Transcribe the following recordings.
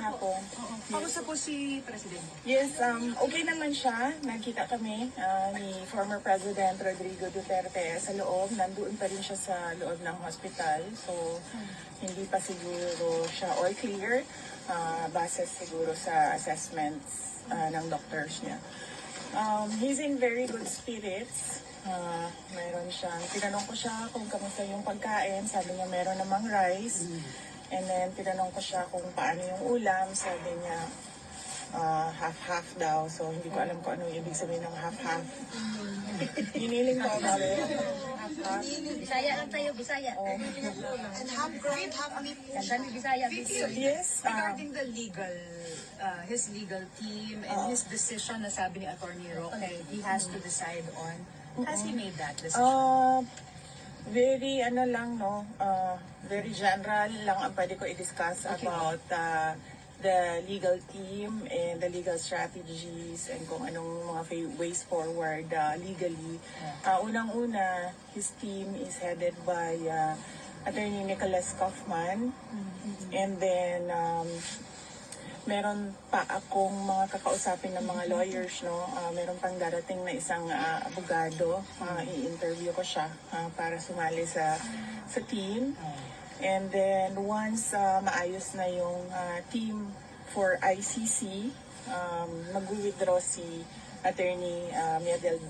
hapon. Kamusta po si President? Yes, okay naman siya. Nagkita kami ni former President Rodrigo Duterte sa loob. Nandoon pa rin siya sa loob ng hospital. So, hindi pa siguro siya all clear. Base siguro sa assessments ng doctors niya. He's in very good spirits. Meron siyang, tinanong ko siya kung kamusta yung pagkain. Sabi niya meron namang rice. And then, tinanong ko siya kung paano yung ulam. Sabi niya, half-half daw. So, hindi ko alam kung ano yung ibig sabihin ng half-half. Hiniling ko about it. Half-half. Bisaya lang tayo, Bisaya. And half ground, half meat. Kami Bisaya. Yes. Regarding the legal, his legal team and his decision na sabi ni Attorney Roque, he has to decide on. Has he made that decision? Very very general lang ang pwede ko i-discuss about the legal team and the legal strategies and kung anong mga ways forward legally. Unang-una, his team is headed by Attorney Nicholas Kaufman, and then meron pa akong mga kakausapin ng mga lawyers, no? Meron pang darating na isang abogado. I-interview ko siya para sumali sa team. And then once maayos na yung team for ICC, mag-withdraw si Attorney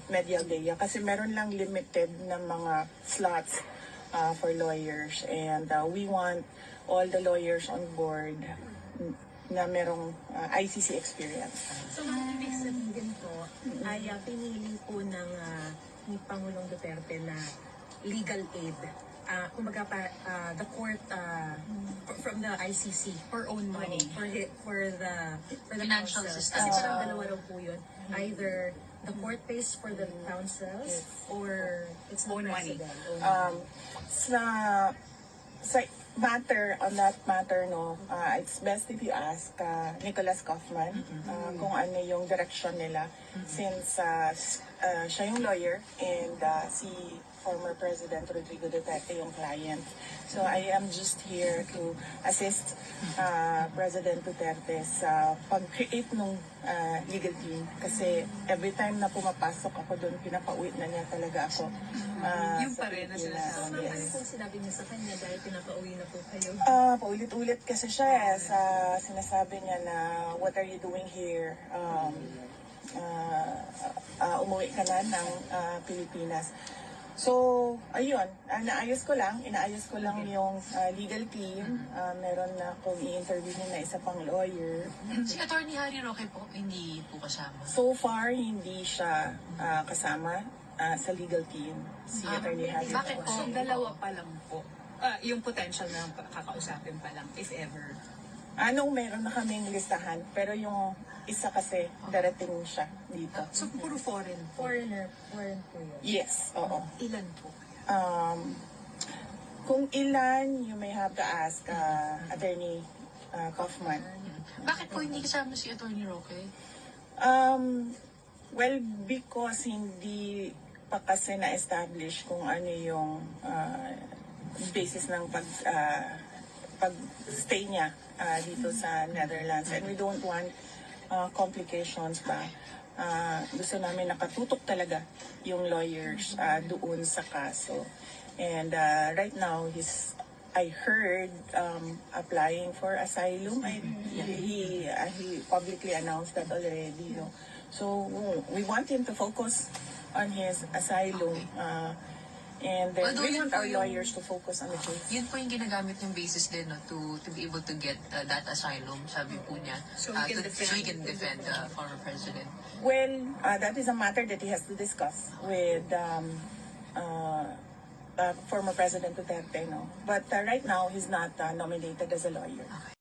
Medialdea kasi meron lang limited na mga slots for lawyers. And we want all the lawyers on board na merong ICC experience. So, ang ibig sabihin po ay pinili po ng ni Pangulong Duterte na legal aid. Kumbaga the court from the ICC for own money for the financial assistance. Kasi parang dalawa raw po yun. Either the court pays for the counsels or it's the Own money. president. Sa on that matter, no, it's best if you ask Nicholas Kaufman kung ano yung direction nila since siya yung lawyer and si former President Rodrigo Duterte yung client. So I am just here to assist President Duterte sa pag-create ng legal team kasi every time na pumapasok ako doon, pinapauwi na niya talaga ako. Yung pa rin na sinasabi. Ano po sinabi niya sa kanya dahil pinapauwi na po kayo? Paulit-ulit kasi siya sa sinasabi niya na what are you doing here? Umuwi ka na ng Pilipinas. So, ayun, inaayos ko lang yung legal team. Meron na akong i-interview na isa pang lawyer. Si Attorney Harry Roque po, hindi po kasama. So far, hindi siya kasama sa legal team. Si Attorney Harry. Bakit po? Dalawa pa lang po. Yung potential na kakausapin pa lang, if ever. Meron na kaming listahan, pero yung isa kasi darating siya dito. So, puro foreign po. Foreign po yun. Yes, oo. Ilan po? Kung ilan, you may have to ask Attorney Kaufman. Bakit po hindi kasama si Attorney Roque? Well, because hindi pa kasi na-establish kung ano yung basis ng pag-stay niya dito sa Netherlands. And we don't want complications ba. Gusto namin nakatutok talaga yung lawyers doon sa kaso. And right now, I heard applying for asylum. He publicly announced that already. No? So we want him to focus on his asylum. And then Although we yun want po our yung- lawyers to focus on the case. Yun po yung ginagamit yung basis din, no, to be able to get that asylum, sabi po niya. So he can defend- so he can defend the former president. Well, that is a matter that he has to discuss with former President Duterte. No? But right now, he's not nominated as a lawyer.